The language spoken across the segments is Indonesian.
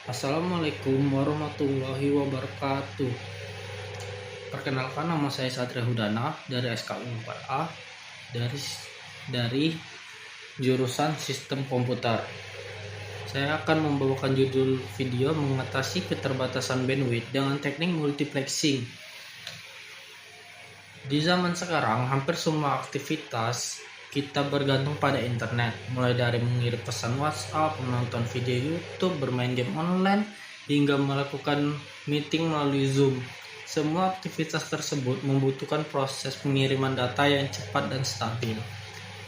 Assalamualaikum warahmatullahi wabarakatuh. Perkenalkan, nama saya Satria Hudana dari SKU 4A dari jurusan Sistem Komputer. Saya akan membawakan judul video mengatasi keterbatasan bandwidth dengan teknik multiplexing. Di zaman sekarang, hampir semua aktivitas kita bergantung pada internet, mulai dari mengirim pesan WhatsApp, menonton video YouTube, bermain game online, hingga melakukan meeting melalui Zoom. Semua aktivitas tersebut membutuhkan proses pengiriman data yang cepat dan stabil.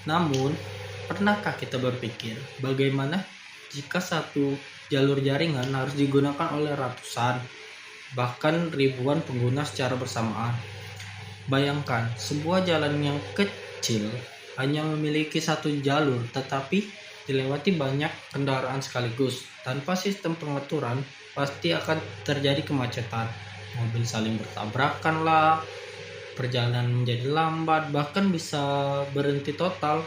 Namun, pernahkah kita berpikir bagaimana jika satu jalur jaringan harus digunakan oleh ratusan, bahkan ribuan pengguna secara bersamaan? Bayangkan, sebuah jalan yang kecil hanya memiliki satu jalur, tetapi dilewati banyak kendaraan sekaligus. Tanpa sistem pengaturan, pasti akan terjadi kemacetan. Mobil saling bertabrakan lah, perjalanan menjadi lambat, bahkan bisa berhenti total.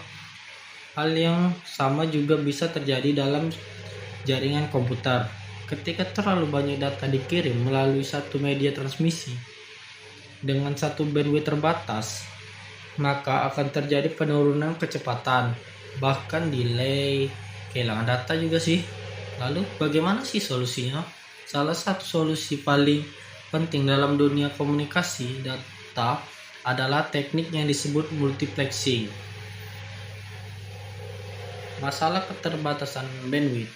Hal yang sama juga bisa terjadi dalam jaringan komputer. Ketika terlalu banyak data dikirim melalui satu media transmisi dengan satu bandwidth terbatas, maka akan terjadi penurunan kecepatan, bahkan delay, kehilangan data juga sih. Lalu bagaimana sih solusinya? Salah satu solusi paling penting dalam dunia komunikasi data adalah teknik yang disebut multiplexing. Masalah keterbatasan bandwidth.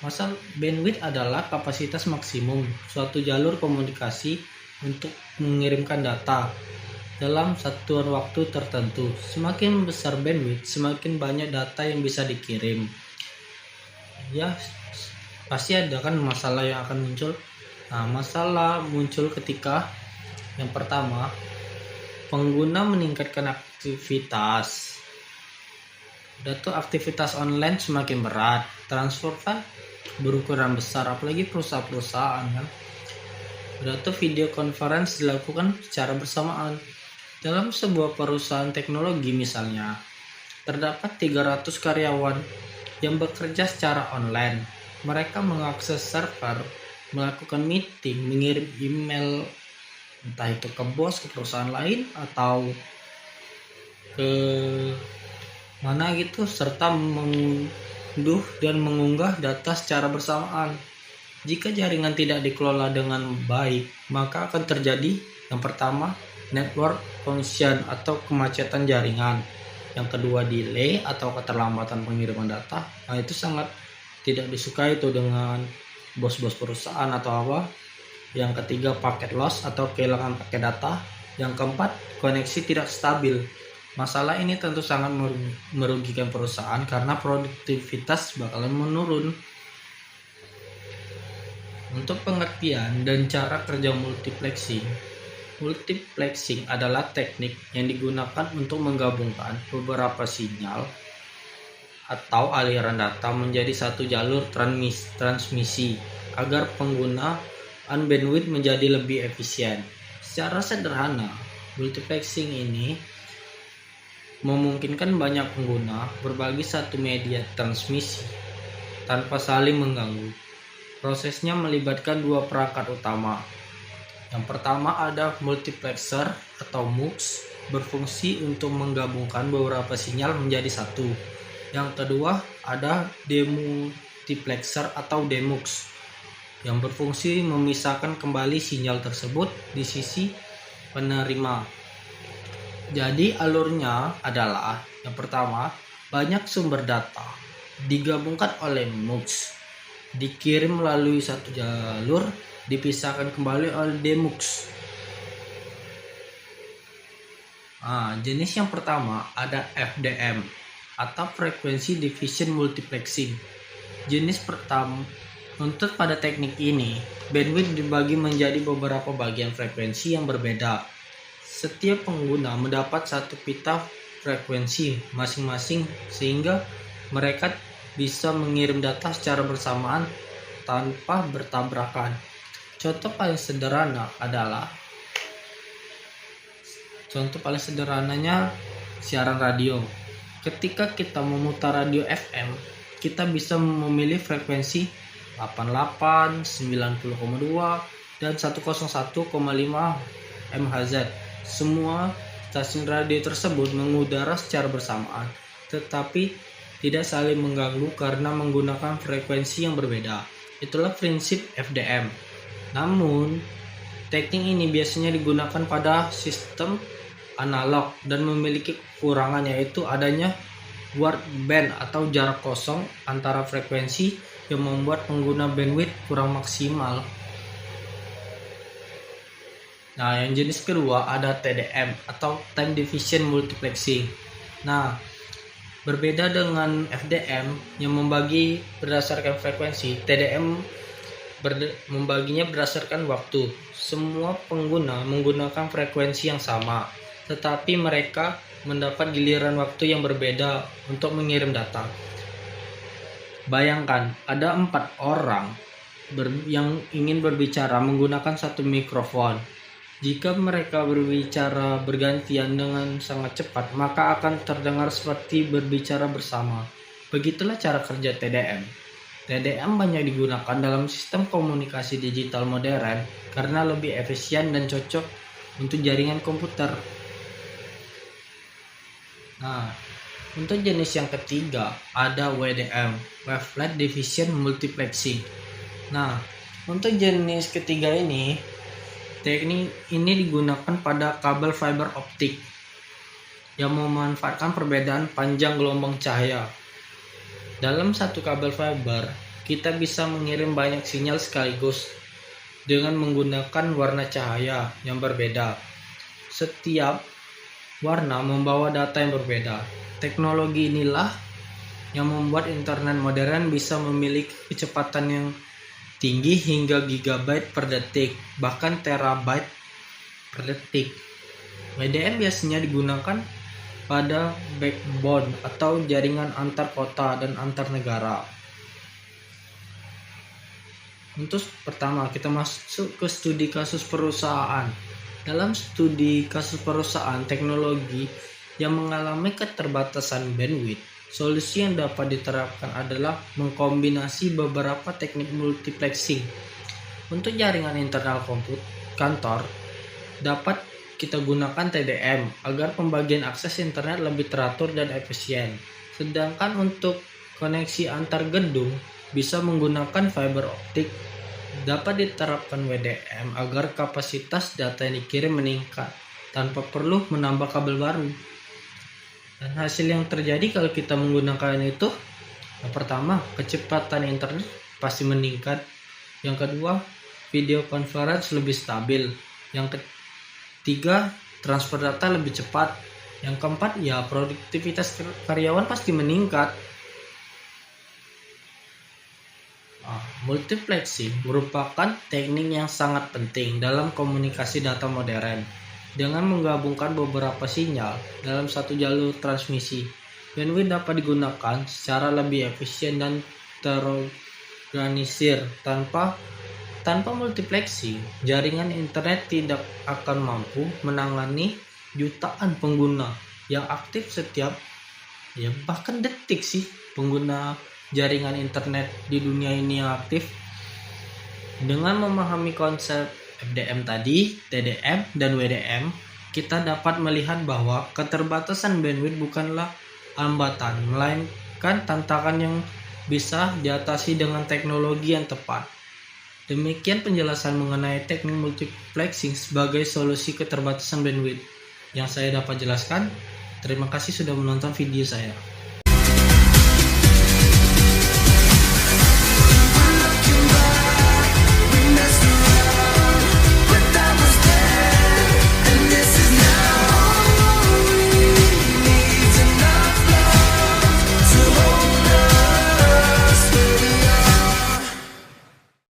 Masalah bandwidth adalah kapasitas maksimum suatu jalur komunikasi untuk mengirimkan data dalam satuan waktu tertentu. Semakin besar bandwidth, semakin banyak data yang bisa dikirim. Ya, pasti ada kan masalah yang akan muncul. Masalah muncul ketika yang pertama, pengguna meningkatkan aktivitas. Aktivitas online semakin berat, transfer file berukuran besar, apalagi perusahaan kan. Video conference dilakukan secara bersamaan. Dalam sebuah perusahaan teknologi misalnya, terdapat 300 karyawan yang bekerja secara online. Mereka mengakses server, melakukan meeting, mengirim email, entah itu ke bos, ke perusahaan lain, atau ke mana gitu, serta mengunduh dan mengunggah data secara bersamaan. Jika jaringan tidak dikelola dengan baik, maka akan terjadi yang pertama, network congestion atau kemacetan jaringan. Yang kedua, delay atau keterlambatan pengiriman data. Itu sangat tidak disukai itu dengan bos-bos perusahaan atau apa. Yang ketiga, packet loss atau kehilangan paket data. Yang keempat, koneksi tidak stabil. Masalah ini tentu sangat merugikan perusahaan karena produktivitas bakalan menurun. Untuk pengertian dan cara kerja multiplexing. Multiplexing adalah teknik yang digunakan untuk menggabungkan beberapa sinyal atau aliran data menjadi satu jalur transmisi agar penggunaan bandwidth menjadi lebih efisien. Secara sederhana, multiplexing ini memungkinkan banyak pengguna berbagi satu media transmisi tanpa saling mengganggu. Prosesnya melibatkan dua perangkat utama. Yang pertama ada multiplexer atau MUX, berfungsi untuk menggabungkan beberapa sinyal menjadi satu. Yang kedua ada demultiplexer atau DeMUX, yang berfungsi memisahkan kembali sinyal tersebut di sisi penerima. Jadi alurnya adalah yang pertama, banyak sumber data digabungkan oleh MUX, dikirim melalui satu jalur, dipisahkan kembali oleh DeMUX. Jenis yang pertama ada FDM atau Frequency Division Multiplexing. Jenis pertama, untuk pada teknik ini, bandwidth dibagi menjadi beberapa bagian frekuensi yang berbeda. Setiap pengguna mendapat satu pita frekuensi masing-masing sehingga mereka bisa mengirim data secara bersamaan tanpa bertabrakan. Contoh paling sederhananya siaran radio. Ketika kita memutar radio FM, kita bisa memilih frekuensi 88, 90,2, dan 101,5 MHz. Semua stasiun radio tersebut mengudara secara bersamaan, tetapi tidak saling mengganggu karena menggunakan frekuensi yang berbeda. Itulah prinsip FDM. Namun, teknik ini biasanya digunakan pada sistem analog dan memiliki kekurangan, yaitu adanya word band atau jarak kosong antara frekuensi yang membuat pengguna bandwidth kurang maksimal. Nah, yang jenis kedua ada TDM atau Time Division Multiplexing. Nah, berbeda dengan FDM yang membagi berdasarkan frekuensi, TDM membaginya berdasarkan waktu. Semua pengguna menggunakan frekuensi yang sama, tetapi mereka mendapat giliran waktu yang berbeda untuk mengirim data. Bayangkan, ada 4 orang yang ingin berbicara menggunakan satu mikrofon. Jika mereka berbicara bergantian dengan sangat cepat, maka akan terdengar seperti berbicara bersama. Begitulah cara kerja TDM. TDM banyak digunakan dalam sistem komunikasi digital modern karena lebih efisien dan cocok untuk jaringan komputer. Nah, untuk jenis yang ketiga ada WDM, Wavelength Division Multiplexing. Nah, untuk jenis ketiga ini, teknik ini digunakan pada kabel fiber optik yang memanfaatkan perbedaan panjang gelombang cahaya. Dalam satu kabel fiber, kita bisa mengirim banyak sinyal sekaligus dengan menggunakan warna cahaya yang berbeda. Setiap warna membawa data yang berbeda. Teknologi inilah yang membuat internet modern bisa memiliki kecepatan yang tinggi hingga gigabyte per detik, bahkan terabyte per detik. WDM biasanya digunakan pada backbone atau jaringan antar kota dan antar negara. Untuk pertama, kita masuk ke studi kasus perusahaan. Dalam studi kasus perusahaan teknologi yang mengalami keterbatasan bandwidth, solusi yang dapat diterapkan adalah mengkombinasi beberapa teknik multiplexing. Untuk jaringan internal kantor, dapat kita gunakan TDM agar pembagian akses internet lebih teratur dan efisien. Sedangkan untuk koneksi antar gedung bisa menggunakan fiber optik. Dapat diterapkan WDM agar kapasitas data yang dikirim meningkat tanpa perlu menambah kabel baru. Dan hasil yang terjadi kalau kita menggunakan itu, yang pertama, kecepatan internet pasti meningkat. Yang kedua, video conference lebih stabil. Yang ketiga, transfer data lebih cepat. Yang keempat, ya produktivitas karyawan pasti meningkat. Multiplexing merupakan teknik yang sangat penting dalam komunikasi data modern. Dengan menggabungkan beberapa sinyal dalam satu jalur transmisi, bandwidth dapat digunakan secara lebih efisien dan terorganisir. Tanpa multiplexing, jaringan internet tidak akan mampu menangani jutaan pengguna yang aktif setiap bahkan detik sih pengguna jaringan internet di dunia ini yang aktif. Dengan memahami konsep FDM tadi, TDM, dan WDM, kita dapat melihat bahwa keterbatasan bandwidth bukanlah hambatan, melainkan tantangan yang bisa diatasi dengan teknologi yang tepat. Demikian penjelasan mengenai teknik multiplexing sebagai solusi keterbatasan bandwidth yang saya dapat jelaskan. Terima kasih sudah menonton video saya.